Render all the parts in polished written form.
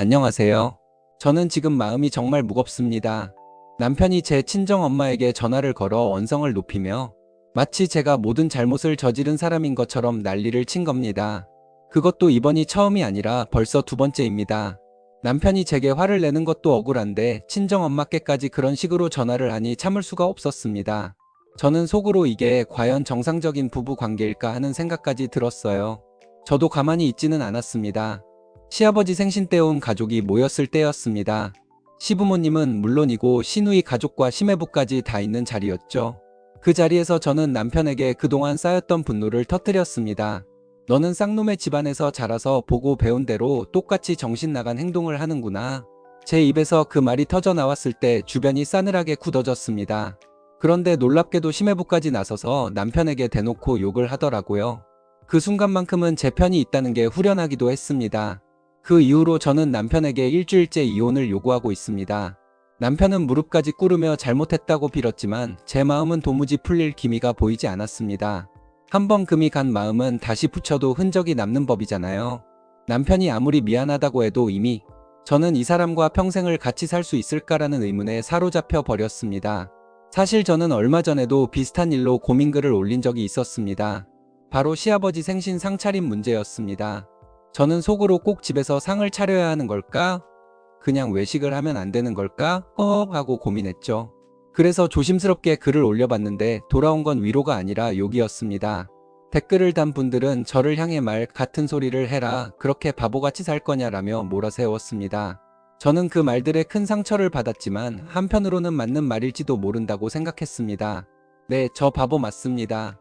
안녕하세요. 저는 지금 마음이 정말 무겁습니다. 남편이 제 친정엄마에게 전화를 걸어 언성을 높이며 마치 제가 모든 잘못을 저지른 사람인 것처럼 난리를 친 겁니다. 그것도 이번이 처음이 아니라 벌써 두 번째입니다. 남편이 제게 화를 내는 것도 억울한데 친정엄마께까지 그런 식으로 전화를 하니 참을 수가 없었습니다. 저는 속으로 이게 과연 정상적인 부부 관계일까 하는 생각까지 들었어요. 저도 가만히 있지는 않았습니다. 시아버지 생신 때 온 가족이 모였을 때였습니다. 시부모님은 물론이고 시누이 가족과 시매부까지 다 있는 자리였죠. 그 자리에서 저는 남편에게 그동안 쌓였던 분노를 터뜨렸습니다. 너는 쌍놈의 집안에서 자라서 보고 배운 대로 똑같이 정신 나간 행동을 하는구나. 제 입에서 그 말이 터져 나왔을 때 주변이 싸늘하게 굳어졌습니다. 그런데 놀랍게도 시매부까지 나서서 남편에게 대놓고 욕을 하더라고요. 그 순간만큼은 제 편이 있다는 게 후련하기도 했습니다. 그 이후로 저는 남편에게 일주일째 이혼을 요구하고 있습니다. 남편은 무릎까지 꿇으며 잘못했다고 빌었지만 제 마음은 도무지 풀릴 기미가 보이지 않았습니다. 한번 금이 간 마음은 다시 붙여도 흔적이 남는 법이잖아요. 남편이 아무리 미안하다고 해도 이미 저는 이 사람과 평생을 같이 살 수 있을까라는 의문에 사로잡혀 버렸습니다. 사실 저는 얼마 전에도 비슷한 일로 고민글을 올린 적이 있었습니다. 바로 시아버지 생신 상차림 문제였습니다. 저는 속으로 꼭 집에서 상을 차려야 하는 걸까? 그냥 외식을 하면 안 되는 걸까? 하고 고민했죠. 그래서 조심스럽게 글을 올려봤는데 돌아온 건 위로가 아니라 욕이었습니다. 댓글을 단 분들은 저를 향해 말 같은 소리를 해라, 그렇게 바보같이 살 거냐라며 몰아세웠습니다. 저는 그 말들에 큰 상처를 받았지만 한편으로는 맞는 말일지도 모른다고 생각했습니다. 네, 저 바보 맞습니다.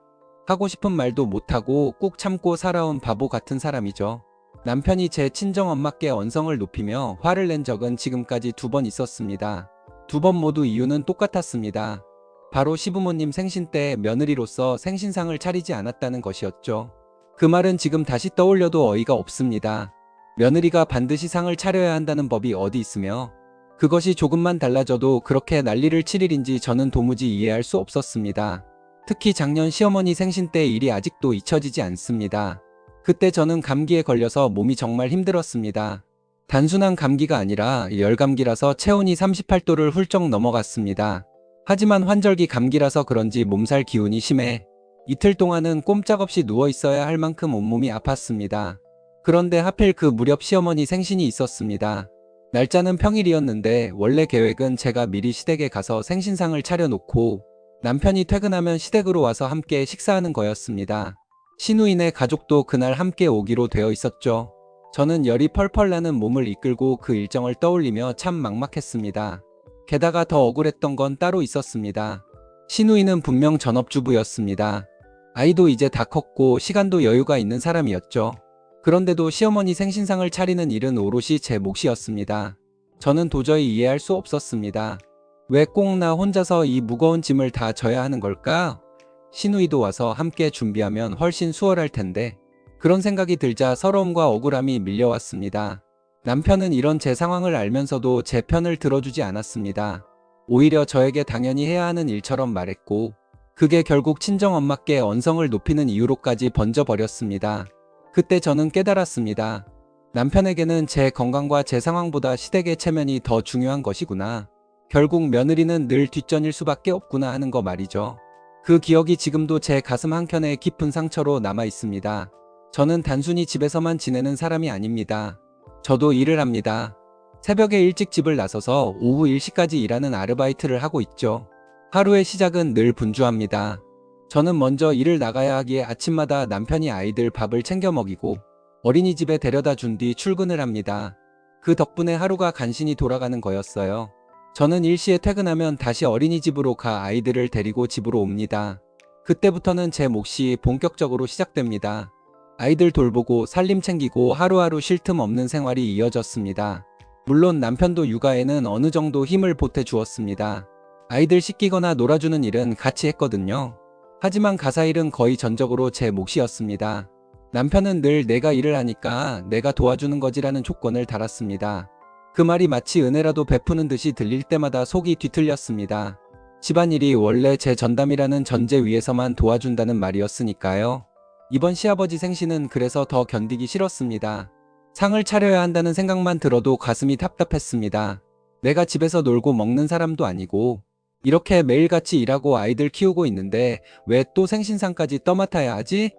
하고 싶은 말도 못하고 꾹 참고 살아온 바보 같은 사람이죠. 남편이 제 친정엄마께 언성을 높이며 화를 낸 적은 지금까지 두 번 있었습니다. 두 번 모두 이유는 똑같았습니다. 바로 시부모님 생신 때 며느리로서 생신상을 차리지 않았다는 것이었죠. 그 말은 지금 다시 떠올려도 어이가 없습니다. 며느리가 반드시 상을 차려야 한다는 법이 어디 있으며 그것이 조금만 달라져도 그렇게 난리를 칠 일인지 저는 도무지 이해할 수 없었습니다. 특히 작년 시어머니 생신 때 일이 아직도 잊혀지지 않습니다. 그때 저는 감기에 걸려서 몸이 정말 힘들었습니다. 단순한 감기가 아니라 열감기라서 체온이 38도를 훌쩍 넘어갔습니다. 하지만 환절기 감기라서 그런지 몸살 기운이 심해 이틀 동안은 꼼짝없이 누워 있어야 할 만큼 온몸이 아팠습니다. 그런데 하필 그 무렵 시어머니 생신이 있었습니다. 날짜는 평일이었는데 원래 계획은 제가 미리 시댁에 가서 생신상을 차려놓고 남편이 퇴근하면 시댁으로 와서 함께 식사하는 거였습니다. 시누이네 가족도 그날 함께 오기로 되어 있었죠. 저는 열이 펄펄 나는 몸을 이끌고 그 일정을 떠올리며 참 막막했습니다. 게다가 더 억울했던 건 따로 있었습니다. 시누이는 분명 전업주부였습니다. 아이도 이제 다 컸고 시간도 여유가 있는 사람이었죠. 그런데도 시어머니 생신상을 차리는 일은 오롯이 제 몫이었습니다. 저는 도저히 이해할 수 없었습니다. 왜 꼭 나 혼자서 이 무거운 짐을 다 져야 하는 걸까? 시누이도 와서 함께 준비하면 훨씬 수월할 텐데. 그런 생각이 들자 서러움과 억울함이 밀려왔습니다. 남편은 이런 제 상황을 알면서도 제 편을 들어주지 않았습니다. 오히려 저에게 당연히 해야 하는 일처럼 말했고 그게 결국 친정엄마께 언성을 높이는 이유로까지 번져버렸습니다. 그때 저는 깨달았습니다. 남편에게는 제 건강과 제 상황보다 시댁의 체면이 더 중요한 것이구나. 결국 며느리는 늘 뒷전일 수밖에 없구나 하는 거 말이죠. 그 기억이 지금도 제 가슴 한켠에 깊은 상처로 남아 있습니다. 저는 단순히 집에서만 지내는 사람이 아닙니다. 저도 일을 합니다. 새벽에 일찍 집을 나서서 오후 10시까지 일하는 아르바이트를 하고 있죠. 하루의 시작은 늘 분주합니다. 저는 먼저 일을 나가야 하기에 아침마다 남편이 아이들 밥을 챙겨 먹이고 어린이집에 데려다 준 뒤 출근을 합니다. 그 덕분에 하루가 간신히 돌아가는 거였어요. 저는 일시에 퇴근하면 다시 어린이집으로 가 아이들을 데리고 집으로 옵니다. 그때부터는 제 몫이 본격적으로 시작됩니다. 아이들 돌보고 살림 챙기고 하루하루 쉴 틈 없는 생활이 이어졌습니다. 물론 남편도 육아에는 어느 정도 힘을 보태주었습니다. 아이들 씻기거나 놀아주는 일은 같이 했거든요. 하지만 가사일은 거의 전적으로 제 몫이었습니다. 남편은 늘 내가 일을 하니까 내가 도와주는 거지라는 조건을 달았습니다. 그 말이 마치 은혜라도 베푸는 듯이 들릴 때마다 속이 뒤틀렸습니다. 집안일이 원래 제 전담이라는 전제 위에서만 도와준다는 말이었으니까요. 이번 시아버지 생신은 그래서 더 견디기 싫었습니다. 상을 차려야 한다는 생각만 들어도 가슴이 답답했습니다. 내가 집에서 놀고 먹는 사람도 아니고 이렇게 매일같이 일하고 아이들 키우고 있는데 왜 또 생신상까지 떠맡아야 하지?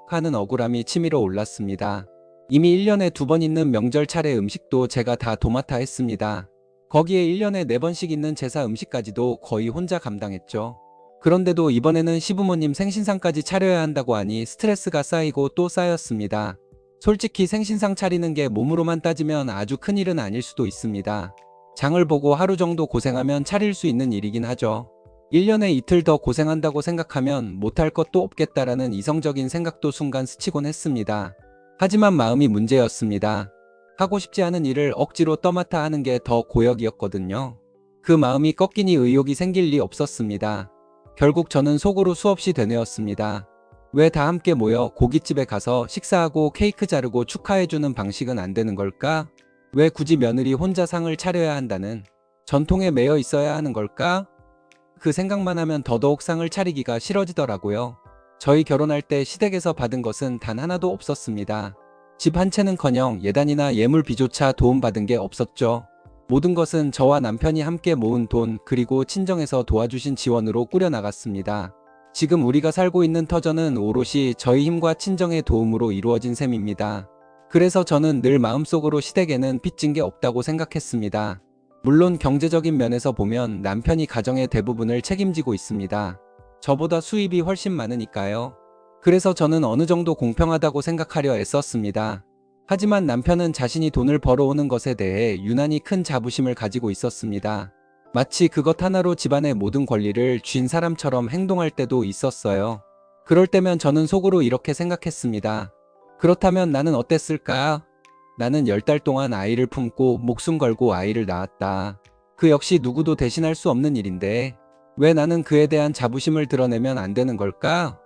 하는 억울함이 치밀어 올랐습니다. 이미 1년에 2번 있는 명절 차례 음식도 제가 다 도맡아 했습니다. 거기에 1년에 4번씩 있는 제사 음식까지도 거의 혼자 감당했죠. 그런데도 이번에는 시부모님 생신상까지 차려야 한다고 하니 스트레스가 쌓이고 또 쌓였습니다. 솔직히 생신상 차리는 게 몸으로만 따지면 아주 큰일은 아닐 수도 있습니다. 장을 보고 하루 정도 고생하면 차릴 수 있는 일이긴 하죠. 1년에 이틀 더 고생한다고 생각하면 못할 것도 없겠다라는 이성적인 생각도 순간 스치곤 했습니다. 하지만 마음이 문제였습니다. 하고 싶지 않은 일을 억지로 떠맡아 하는 게 더 고역이었거든요. 그 마음이 꺾이니 의욕이 생길 리 없었습니다. 결국 저는 속으로 수없이 되뇌었습니다. 왜 다 함께 모여 고깃집에 가서 식사하고 케이크 자르고 축하해주는 방식은 안 되는 걸까? 왜 굳이 며느리 혼자 상을 차려야 한다는 전통에 매여 있어야 하는 걸까? 그 생각만 하면 더더욱 상을 차리기가 싫어지더라고요. 저희 결혼할 때 시댁에서 받은 것은 단 하나도 없었습니다. 집 한 채는커녕 예단이나 예물비조차 도움받은 게 없었죠. 모든 것은 저와 남편이 함께 모은 돈 그리고 친정에서 도와주신 지원으로 꾸려나갔습니다. 지금 우리가 살고 있는 터전은 오롯이 저희 힘과 친정의 도움으로 이루어진 셈입니다. 그래서 저는 늘 마음속으로 시댁에는 빚진 게 없다고 생각했습니다. 물론 경제적인 면에서 보면 남편이 가정의 대부분을 책임지고 있습니다. 저보다 수입이 훨씬 많으니까요. 그래서 저는 어느 정도 공평하다고 생각하려 애썼습니다. 하지만 남편은 자신이 돈을 벌어오는 것에 대해 유난히 큰 자부심을 가지고 있었습니다. 마치 그것 하나로 집안의 모든 권리를 쥔 사람처럼 행동할 때도 있었어요. 그럴 때면 저는 속으로 이렇게 생각했습니다. 그렇다면 나는 어땠을까? 나는 10달 동안 아이를 품고 목숨 걸고 아이를 낳았다. 그 역시 누구도 대신할 수 없는 일인데 왜 나는 그에 대한 자부심을 드러내면 안 되는 걸까?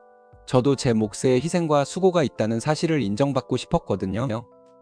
저도 제 몫에 희생과 수고가 있다는 사실을 인정받고 싶었거든요.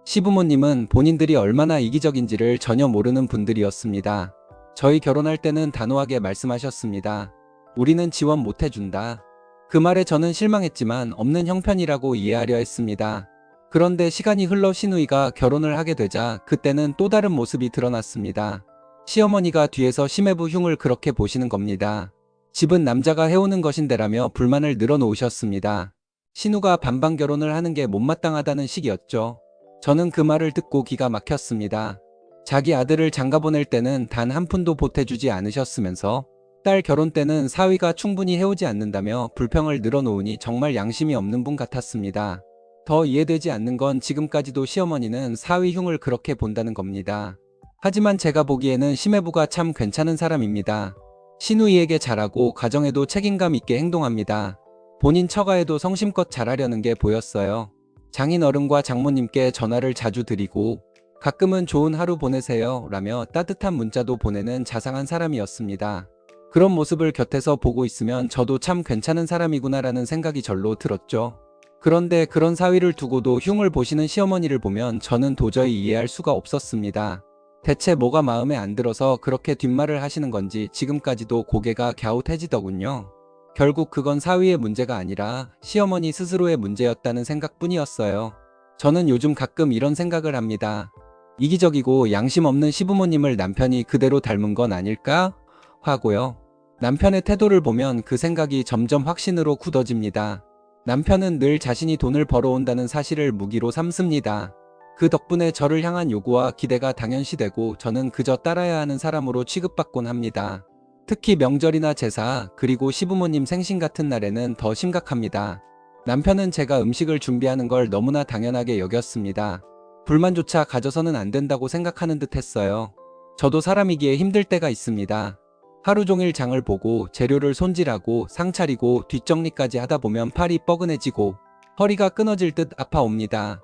시부모님은 본인들이 얼마나 이기적인지를 전혀 모르는 분들이었습니다. 저희 결혼할 때는 단호하게 말씀하셨습니다. 우리는 지원 못 해준다. 그 말에 저는 실망했지만 없는 형편이라고 이해하려 했습니다. 그런데 시간이 흘러 시누이가 결혼을 하게 되자 그때는 또 다른 모습이 드러났습니다. 시어머니가 뒤에서 시매부 흉을 그렇게 보시는 겁니다. 집은 남자가 해오는 것인데라며 불만을 늘어놓으셨습니다. 신우가 반반 결혼을 하는 게 못마땅하다는 식이었죠. 저는 그 말을 듣고 기가 막혔습니다. 자기 아들을 장가보낼 때는 단 한 푼도 보태주지 않으셨으면서 딸 결혼 때는 사위가 충분히 해오지 않는다며 불평을 늘어놓으니 정말 양심이 없는 분 같았습니다. 더 이해되지 않는 건 지금까지도 시어머니는 사위 흉을 그렇게 본다는 겁니다. 하지만 제가 보기에는 시매부가 참 괜찮은 사람입니다. 시누이에게 잘하고 가정에도 책임감 있게 행동합니다. 본인 처가에도 성심껏 잘하려는 게 보였어요. 장인어른과 장모님께 전화를 자주 드리고 가끔은 좋은 하루 보내세요 라며 따뜻한 문자도 보내는 자상한 사람이었습니다. 그런 모습을 곁에서 보고 있으면 저도 참 괜찮은 사람이구나라는 생각이 절로 들었죠. 그런데 그런 사위를 두고도 흉을 보시는 시어머니를 보면 저는 도저히 이해할 수가 없었습니다. 대체 뭐가 마음에 안 들어서 그렇게 뒷말을 하시는 건지 지금까지도 고개가 갸웃해지더군요. 결국 그건 사위의 문제가 아니라 시어머니 스스로의 문제였다는 생각뿐이었어요. 저는 요즘 가끔 이런 생각을 합니다. 이기적이고 양심 없는 시부모님을 남편이 그대로 닮은 건 아닐까? 하고요. 남편의 태도를 보면 그 생각이 점점 확신으로 굳어집니다. 남편은 늘 자신이 돈을 벌어온다는 사실을 무기로 삼습니다. 그 덕분에 저를 향한 요구와 기대가 당연시되고 저는 그저 따라야 하는 사람으로 취급받곤 합니다. 특히 명절이나 제사, 그리고 시부모님 생신 같은 날에는 더 심각합니다. 남편은 제가 음식을 준비하는 걸 너무나 당연하게 여겼습니다. 불만조차 가져서는 안 된다고 생각하는 듯 했어요. 저도 사람이기에 힘들 때가 있습니다. 하루 종일 장을 보고 재료를 손질하고 상 차리고 뒷정리까지 하다 보면 팔이 뻐근해지고 허리가 끊어질 듯 아파옵니다.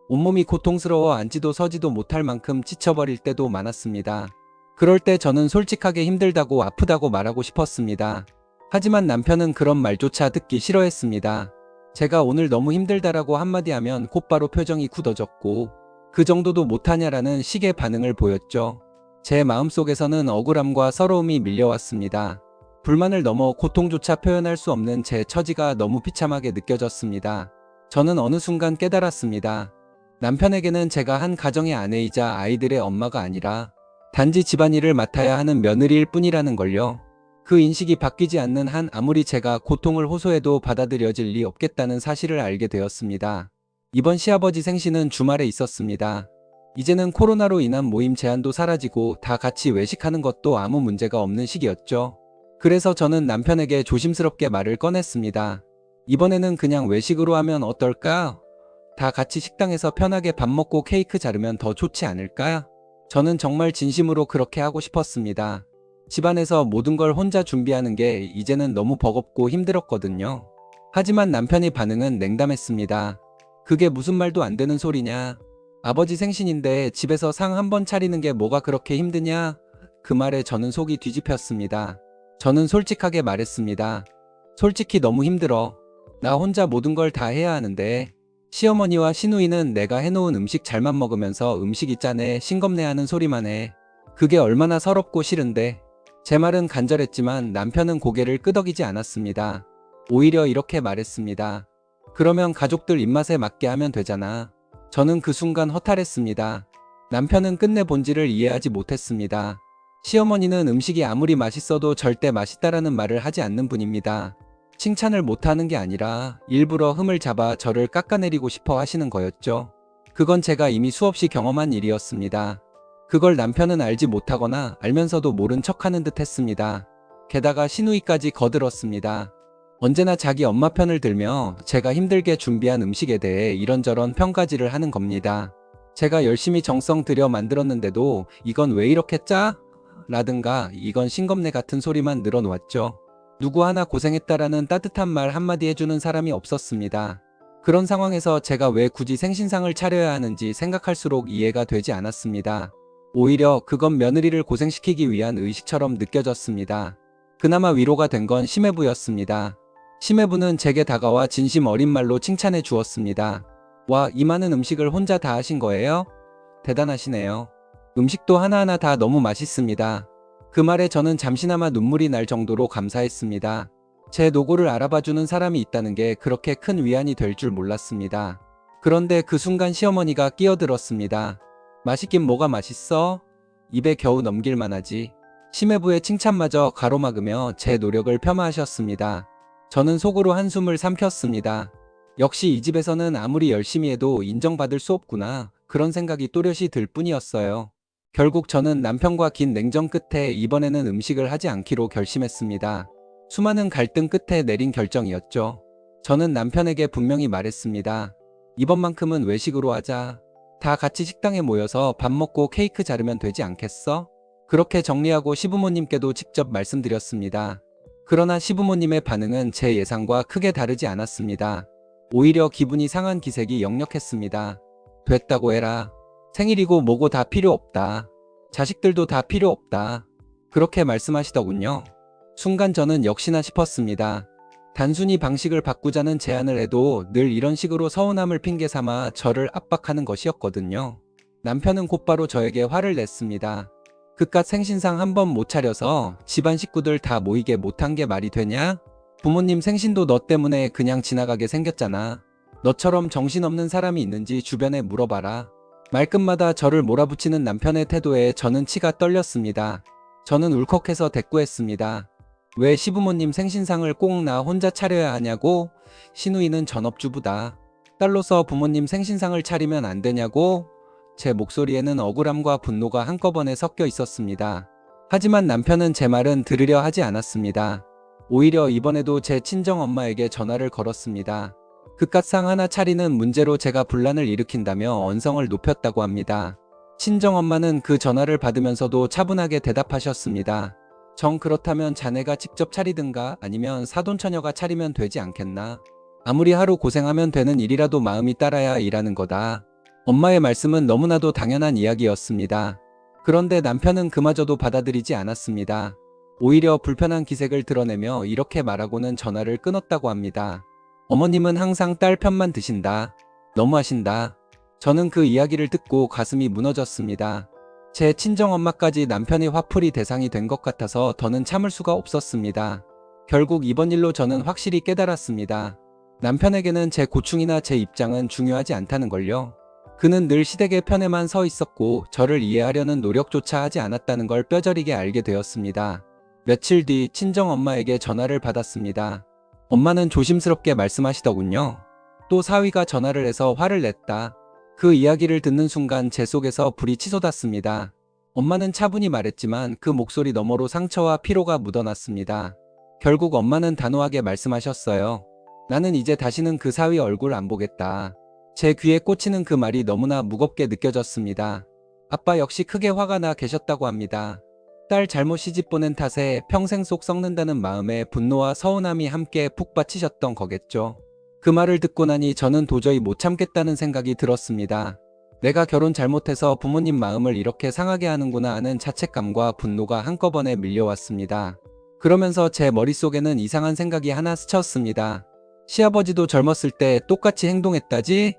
온몸이 고통스러워 앉지도 서지도 못할 만큼 지쳐버릴 때도 많았습니다. 그럴 때 저는 솔직하게 힘들다고 아프다고 말하고 싶었습니다. 하지만 남편은 그런 말조차 듣기 싫어했습니다. 제가 오늘 너무 힘들다라고 한마디 하면 곧바로 표정이 굳어졌고 그 정도도 못하냐라는 식의 반응을 보였죠. 제 마음속에서는 억울함과 서러움이 밀려왔습니다. 불만을 넘어 고통조차 표현할 수 없는 제 처지가 너무 비참하게 느껴졌습니다. 저는 어느 순간 깨달았습니다. 남편에게는 제가 한 가정의 아내이자 아이들의 엄마가 아니라 단지 집안일을 맡아야 하는 며느리일 뿐이라는 걸요. 그 인식이 바뀌지 않는 한 아무리 제가 고통을 호소해도 받아들여질 리 없겠다는 사실을 알게 되었습니다. 이번 시아버지 생신은 주말에 있었습니다. 이제는 코로나로 인한 모임 제한도 사라지고 다 같이 외식하는 것도 아무 문제가 없는 시기였죠. 그래서 저는 남편에게 조심스럽게 말을 꺼냈습니다. 이번에는 그냥 외식으로 하면 어떨까? 다 같이 식당에서 편하게 밥 먹고 케이크 자르면 더 좋지 않을까? 저는 정말 진심으로 그렇게 하고 싶었습니다. 집안에서 모든 걸 혼자 준비하는 게 이제는 너무 버겁고 힘들었거든요. 하지만 남편의 반응은 냉담했습니다. 그게 무슨 말도 안 되는 소리냐? 아버지 생신인데 집에서 상 한 번 차리는 게 뭐가 그렇게 힘드냐? 그 말에 저는 속이 뒤집혔습니다. 저는 솔직하게 말했습니다. 솔직히 너무 힘들어. 나 혼자 모든 걸 다 해야 하는데 시어머니와 시누이는 내가 해놓은 음식 잘만 먹으면서 음식이 짜네 싱겁네 하는 소리만 해. 그게 얼마나 서럽고 싫은데. 제 말은 간절했지만 남편은 고개를 끄덕이지 않았습니다. 오히려 이렇게 말했습니다. 그러면 가족들 입맛에 맞게 하면 되잖아. 저는 그 순간 허탈했습니다. 남편은 끝내 본질을 이해하지 못했습니다. 시어머니는 음식이 아무리 맛있어도 절대 맛있다라는 말을 하지 않는 분입니다. 칭찬을 못하는 게 아니라 일부러 흠을 잡아 저를 깎아내리고 싶어 하시는 거였죠. 그건 제가 이미 수없이 경험한 일이었습니다. 그걸 남편은 알지 못하거나 알면서도 모른 척하는 듯 했습니다. 게다가 시누이까지 거들었습니다. 언제나 자기 엄마 편을 들며 제가 힘들게 준비한 음식에 대해 이런저런 평가질을 하는 겁니다. 제가 열심히 정성 들여 만들었는데도 이건 왜 이렇게 짜? 라든가 이건 싱겁네 같은 소리만 늘어놓았죠. 누구 하나 고생했다라는 따뜻한 말 한마디 해주는 사람이 없었습니다. 그런 상황에서 제가 왜 굳이 생신상을 차려야 하는지 생각할수록 이해가 되지 않았습니다. 오히려 그건 며느리를 고생시키기 위한 의식처럼 느껴졌습니다. 그나마 위로가 된 건 심해부였습니다. 심해부는 제게 다가와 진심 어린 말로 칭찬해 주었습니다. 와, 이 많은 음식을 혼자 다 하신 거예요? 대단하시네요. 음식도 하나하나 다 너무 맛있습니다. 그 말에 저는 잠시나마 눈물이 날 정도로 감사했습니다. 제 노고를 알아봐주는 사람이 있다는 게 그렇게 큰 위안이 될 줄 몰랐습니다. 그런데 그 순간 시어머니가 끼어들었습니다. 맛있긴 뭐가 맛있어? 입에 겨우 넘길 만하지. 심해부의 칭찬마저 가로막으며 제 노력을 폄하하셨습니다. 저는 속으로 한숨을 삼켰습니다. 역시 이 집에서는 아무리 열심히 해도 인정받을 수 없구나. 그런 생각이 또렷이 들 뿐이었어요. 결국 저는 남편과 긴 냉전 끝에 이번에는 음식을 하지 않기로 결심했습니다. 수많은 갈등 끝에 내린 결정이었죠. 저는 남편에게 분명히 말했습니다. 이번만큼은 외식으로 하자. 다 같이 식당에 모여서 밥 먹고 케이크 자르면 되지 않겠어? 그렇게 정리하고 시부모님께도 직접 말씀드렸습니다. 그러나 시부모님의 반응은 제 예상과 크게 다르지 않았습니다. 오히려 기분이 상한 기색이 역력했습니다. 됐다고 해라. 생일이고 뭐고 다 필요 없다. 자식들도 다 필요 없다. 그렇게 말씀하시더군요. 순간 저는 역시나 싶었습니다. 단순히 방식을 바꾸자는 제안을 해도 늘 이런 식으로 서운함을 핑계 삼아 저를 압박하는 것이었거든요. 남편은 곧바로 저에게 화를 냈습니다. 그깟 생신상 한 번 못 차려서 집안 식구들 다 모이게 못한 게 말이 되냐? 부모님 생신도 너 때문에 그냥 지나가게 생겼잖아. 너처럼 정신없는 사람이 있는지 주변에 물어봐라. 말끝마다 저를 몰아붙이는 남편의 태도에 저는 치가 떨렸습니다. 저는 울컥해서 대꾸했습니다. 왜 시부모님 생신상을 꼭 나 혼자 차려야 하냐고? 시누이는 전업주부다. 딸로서 부모님 생신상을 차리면 안 되냐고? 제 목소리에는 억울함과 분노가 한꺼번에 섞여 있었습니다. 하지만 남편은 제 말은 들으려 하지 않았습니다. 오히려 이번에도 제 친정엄마에게 전화를 걸었습니다. 그깟 상 하나 차리는 문제로 제가 분란을 일으킨다며 언성을 높였다고 합니다. 친정엄마는 그 전화를 받으면서도 차분하게 대답하셨습니다. 정 그렇다면 자네가 직접 차리든가 아니면 사돈처녀가 차리면 되지 않겠나? 아무리 하루 고생하면 되는 일이라도 마음이 따라야 일하는 거다. 엄마의 말씀은 너무나도 당연한 이야기였습니다. 그런데 남편은 그마저도 받아들이지 않았습니다. 오히려 불편한 기색을 드러내며 이렇게 말하고는 전화를 끊었다고 합니다. 어머님은 항상 딸 편만 드신다. 너무하신다. 저는 그 이야기를 듣고 가슴이 무너졌습니다. 제 친정엄마까지 남편의 화풀이 대상이 된 것 같아서 더는 참을 수가 없었습니다. 결국 이번 일로 저는 확실히 깨달았습니다. 남편에게는 제 고충이나 제 입장은 중요하지 않다는 걸요. 그는 늘 시댁의 편에만 서 있었고 저를 이해하려는 노력조차 하지 않았다는 걸 뼈저리게 알게 되었습니다. 며칠 뒤 친정엄마에게 전화를 받았습니다. 엄마는 조심스럽게 말씀하시더군요. 또 사위가 전화를 해서 화를 냈다. 그 이야기를 듣는 순간 제 속에서 불이 치솟았습니다. 엄마는 차분히 말했지만 그 목소리 너머로 상처와 피로가 묻어났습니다. 결국 엄마는 단호하게 말씀하셨어요. 나는 이제 다시는 그 사위 얼굴 안 보겠다. 제 귀에 꽂히는 그 말이 너무나 무겁게 느껴졌습니다. 아빠 역시 크게 화가 나 계셨다고 합니다. 딸 잘못 시집 보낸 탓에 평생 속 썩는다는 마음에 분노와 서운함이 함께 푹 받치셨던 거겠죠. 그 말을 듣고 나니 저는 도저히 못 참겠다는 생각이 들었습니다. 내가 결혼 잘못해서 부모님 마음을 이렇게 상하게 하는구나 하는 자책감과 분노가 한꺼번에 밀려왔습니다. 그러면서 제 머릿속에는 이상한 생각이 하나 스쳤습니다. 시아버지도 젊었을 때 똑같이 행동했다지?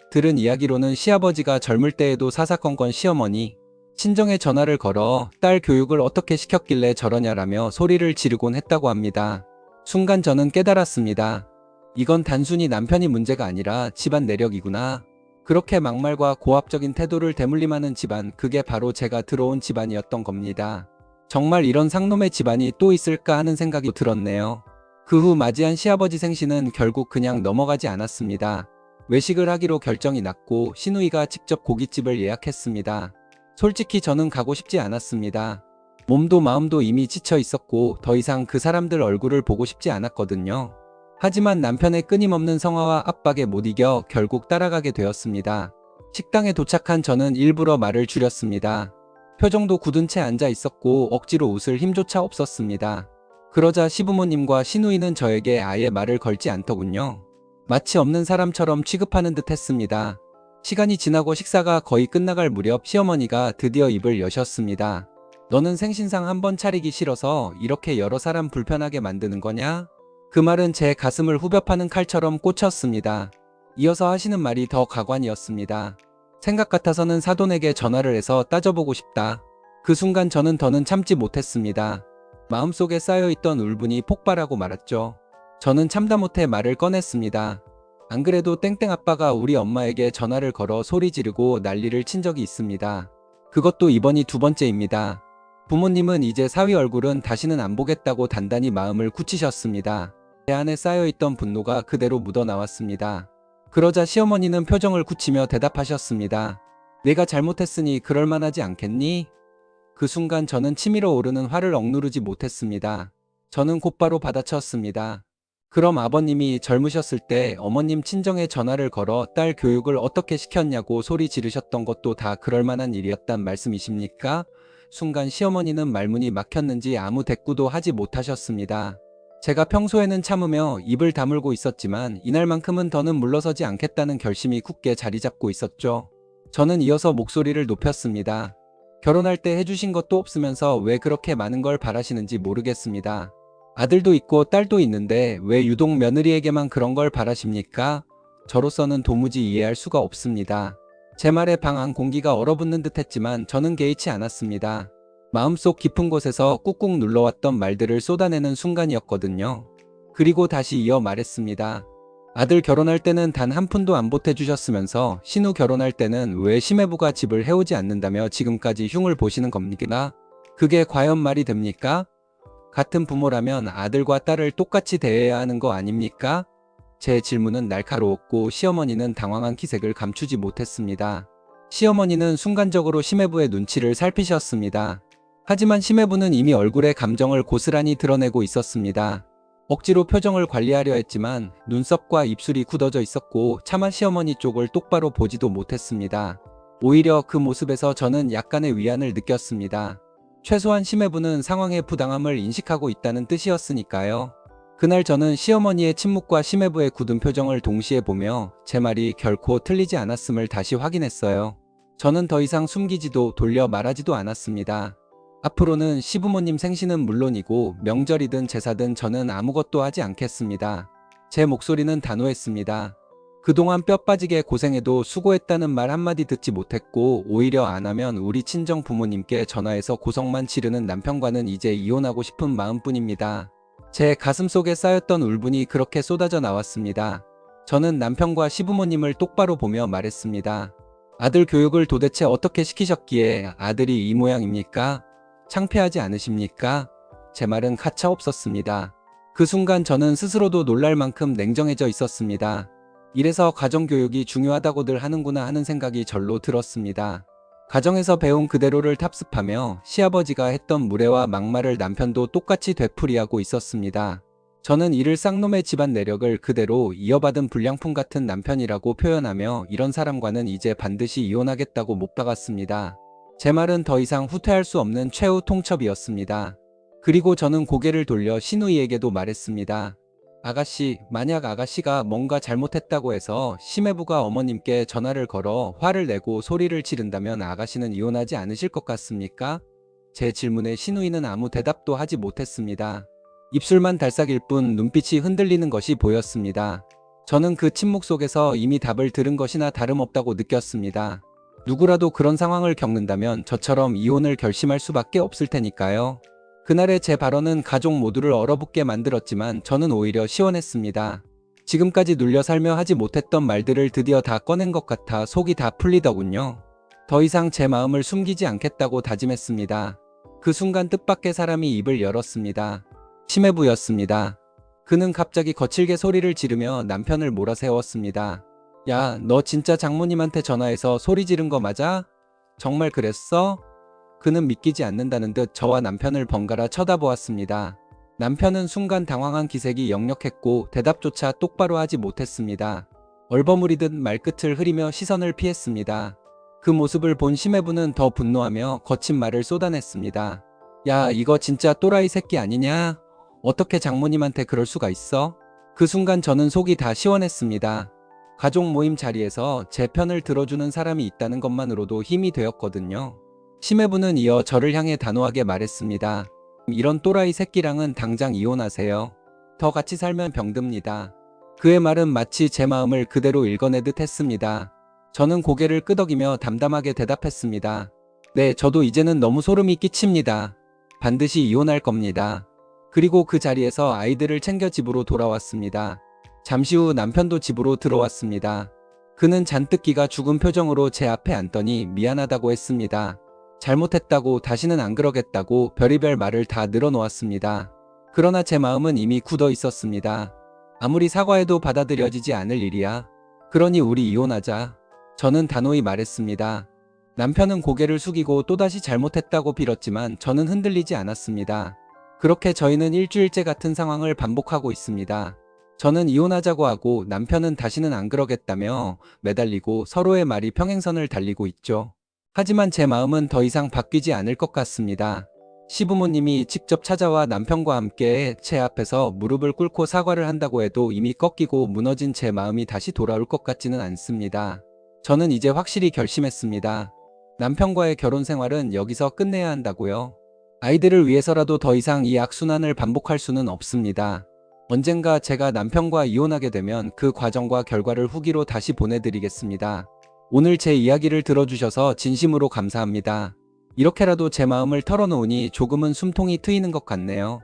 들은 이야기로는 시아버지가 젊을 때에도 사사건건 시어머니, 친정에 전화를 걸어 딸 교육을 어떻게 시켰길래 저러냐라며 소리를 지르곤 했다고 합니다. 순간 저는 깨달았습니다. 이건 단순히 남편이 문제가 아니라 집안 내력이구나. 그렇게 막말과 고압적인 태도를 대물림하는 집안, 그게 바로 제가 들어온 집안이었던 겁니다. 정말 이런 상놈의 집안이 또 있을까 하는 생각이 들었네요. 그 후 맞이한 시아버지 생신은 결국 그냥 넘어가지 않았습니다. 외식을 하기로 결정이 났고 시누이가 직접 고깃집을 예약했습니다. 솔직히 저는 가고 싶지 않았습니다. 몸도 마음도 이미 지쳐 있었고 더 이상 그 사람들 얼굴을 보고 싶지 않았거든요. 하지만 남편의 끊임없는 성화와 압박에 못 이겨 결국 따라가게 되었습니다. 식당에 도착한 저는 일부러 말을 줄였습니다. 표정도 굳은 채 앉아 있었고 억지로 웃을 힘조차 없었습니다. 그러자 시부모님과 시누이는 저에게 아예 말을 걸지 않더군요. 마치 없는 사람처럼 취급하는 듯 했습니다. 시간이 지나고 식사가 거의 끝나갈 무렵 시어머니가 드디어 입을 여셨습니다. 너는 생신상 한번 차리기 싫어서 이렇게 여러 사람 불편하게 만드는 거냐? 그 말은 제 가슴을 후벼 파는 칼처럼 꽂혔습니다. 이어서 하시는 말이 더 가관이었습니다. 생각 같아서는 사돈에게 전화를 해서 따져보고 싶다. 그 순간 저는 더는 참지 못했습니다. 마음속에 쌓여있던 울분이 폭발하고 말았죠. 저는 참다 못해 말을 꺼냈습니다. 안 그래도 땡땡 아빠가 우리 엄마에게 전화를 걸어 소리 지르고 난리를 친 적이 있습니다. 그것도 이번이 두 번째입니다. 부모님은 이제 사위 얼굴은 다시는 안 보겠다고 단단히 마음을 굳히셨습니다. 제 안에 쌓여있던 분노가 그대로 묻어나왔습니다. 그러자 시어머니는 표정을 굳히며 대답하셨습니다. 내가 잘못했으니 그럴만하지 않겠니? 그 순간 저는 치밀어 오르는 화를 억누르지 못했습니다. 저는 곧바로 받아쳤습니다. 그럼 아버님이 젊으셨을 때 어머님 친정에 전화를 걸어 딸 교육을 어떻게 시켰냐고 소리 지르셨던 것도 다 그럴만한 일이었단 말씀이십니까? 순간 시어머니는 말문이 막혔는지 아무 대꾸도 하지 못하셨습니다. 제가 평소에는 참으며 입을 다물고 있었지만 이날만큼은 더는 물러서지 않겠다는 결심이 굳게 자리 잡고 있었죠. 저는 이어서 목소리를 높였습니다. 결혼할 때 해주신 것도 없으면서 왜 그렇게 많은 걸 바라시는지 모르겠습니다. 아들도 있고 딸도 있는데 왜 유독 며느리에게만 그런 걸 바라십니까? 저로서는 도무지 이해할 수가 없습니다. 제 말에 방 안 공기가 얼어붙는 듯 했지만 저는 개의치 않았습니다. 마음속 깊은 곳에서 꾹꾹 눌러왔던 말들을 쏟아내는 순간이었거든요. 그리고 다시 이어 말했습니다. 아들 결혼할 때는 단 한 푼도 안 보태주셨으면서 신우 결혼할 때는 왜 시매부가 집을 해오지 않는다며 지금까지 흉을 보시는 겁니까? 그게 과연 말이 됩니까? 같은 부모라면 아들과 딸을 똑같이 대해야 하는 거 아닙니까? 제 질문은 날카로웠고 시어머니는 당황한 기색을 감추지 못했습니다. 시어머니는 순간적으로 시매부의 눈치를 살피셨습니다. 하지만 시매부는 이미 얼굴에 감정을 고스란히 드러내고 있었습니다. 억지로 표정을 관리하려 했지만 눈썹과 입술이 굳어져 있었고 차마 시어머니 쪽을 똑바로 보지도 못했습니다. 오히려 그 모습에서 저는 약간의 위안을 느꼈습니다. 최소한 시매부는 상황의 부당함을 인식하고 있다는 뜻이었으니까요. 그날 저는 시어머니의 침묵과 시매부의 굳은 표정을 동시에 보며 제 말이 결코 틀리지 않았음을 다시 확인했어요. 저는 더 이상 숨기지도 돌려 말하지도 않았습니다. 앞으로는 시부모님 생신은 물론이고 명절이든 제사든 저는 아무것도 하지 않겠습니다. 제 목소리는 단호했습니다. 그동안 뼈 빠지게 고생해도 수고했다는 말 한마디 듣지 못했고 오히려 안 하면 우리 친정 부모님께 전화해서 고성만 지르는 남편과는 이제 이혼하고 싶은 마음뿐입니다. 제 가슴속에 쌓였던 울분이 그렇게 쏟아져 나왔습니다. 저는 남편과 시부모님을 똑바로 보며 말했습니다. 아들 교육을 도대체 어떻게 시키셨기에 아들이 이 모양입니까? 창피하지 않으십니까? 제 말은 가차 없었습니다. 그 순간 저는 스스로도 놀랄 만큼 냉정해져 있었습니다. 이래서 가정교육이 중요하다고들 하는구나 하는 생각이 절로 들었습니다. 가정에서 배운 그대로를 탑습하며 시아버지가 했던 무례와 막말을 남편도 똑같이 되풀이하고 있었습니다. 저는 이를 쌍놈의 집안 내력을 그대로 이어받은 불량품 같은 남편이라고 표현하며 이런 사람과는 이제 반드시 이혼하겠다고 못 박았습니다. 제 말은 더 이상 후퇴할 수 없는 최후 통첩이었습니다. 그리고 저는 고개를 돌려 시누이에게도 말했습니다. 아가씨, 만약 아가씨가 뭔가 잘못했다고 해서 시매부가 어머님께 전화를 걸어 화를 내고 소리를 지른다면 아가씨는 이혼하지 않으실 것 같습니까? 제 질문에 시누이는 아무 대답도 하지 못했습니다. 입술만 달싹일 뿐 눈빛이 흔들리는 것이 보였습니다. 저는 그 침묵 속에서 이미 답을 들은 것이나 다름없다고 느꼈습니다. 누구라도 그런 상황을 겪는다면 저처럼 이혼을 결심할 수밖에 없을 테니까요. 그날의 제 발언은 가족 모두를 얼어붙게 만들었지만 저는 오히려 시원했습니다. 지금까지 눌려 살며 하지 못했던 말들을 드디어 다 꺼낸 것 같아 속이 다 풀리더군요. 더 이상 제 마음을 숨기지 않겠다고 다짐했습니다. 그 순간 뜻밖의 사람이 입을 열었습니다. 시매부였습니다. 그는 갑자기 거칠게 소리를 지르며 남편을 몰아세웠습니다. 야, 너 진짜 장모님한테 전화해서 소리 지른 거 맞아? 정말 그랬어? 그는 믿기지 않는다는 듯 저와 남편을 번갈아 쳐다보았습니다. 남편은 순간 당황한 기색이 역력했고 대답조차 똑바로 하지 못했습니다. 얼버무리듯 말끝을 흐리며 시선을 피했습니다. 그 모습을 본 시매부는 더 분노하며 거친 말을 쏟아냈습니다. 야, 이거 진짜 또라이 새끼 아니냐? 어떻게 장모님한테 그럴 수가 있어? 그 순간 저는 속이 다 시원했습니다. 가족 모임 자리에서 제 편을 들어주는 사람이 있다는 것만으로도 힘이 되었거든요. 시매부는 이어 저를 향해 단호하게 말했습니다. 이런 또라이 새끼랑은 당장 이혼하세요. 더 같이 살면 병듭니다. 그의 말은 마치 제 마음을 그대로 읽어내듯 했습니다. 저는 고개를 끄덕이며 담담하게 대답했습니다. 네, 저도 이제는 너무 소름이 끼칩니다. 반드시 이혼할 겁니다. 그리고 그 자리에서 아이들을 챙겨 집으로 돌아왔습니다. 잠시 후 남편도 집으로 들어왔습니다. 그는 잔뜩 기가 죽은 표정으로 제 앞에 앉더니 미안하다고 했습니다. 잘못했다고, 다시는 안 그러겠다고 별의별 말을 다 늘어놓았습니다. 그러나 제 마음은 이미 굳어 있었습니다. 아무리 사과해도 받아들여지지 않을 일이야. 그러니 우리 이혼하자. 저는 단호히 말했습니다. 남편은 고개를 숙이고 또다시 잘못했다고 빌었지만 저는 흔들리지 않았습니다. 그렇게 저희는 일주일째 같은 상황을 반복하고 있습니다. 저는 이혼하자고 하고 남편은 다시는 안 그러겠다며 매달리고 서로의 말이 평행선을 달리고 있죠. 하지만 제 마음은 더 이상 바뀌지 않을 것 같습니다. 시부모님이 직접 찾아와 남편과 함께 제 앞에서 무릎을 꿇고 사과를 한다고 해도 이미 꺾이고 무너진 제 마음이 다시 돌아올 것 같지는 않습니다. 저는 이제 확실히 결심했습니다. 남편과의 결혼 생활은 여기서 끝내야 한다고요. 아이들을 위해서라도 더 이상 이 악순환을 반복할 수는 없습니다. 언젠가 제가 남편과 이혼하게 되면 그 과정과 결과를 후기로 다시 보내드리겠습니다. 오늘 제 이야기를 들어주셔서 진심으로 감사합니다. 이렇게라도 제 마음을 털어놓으니 조금은 숨통이 트이는 것 같네요.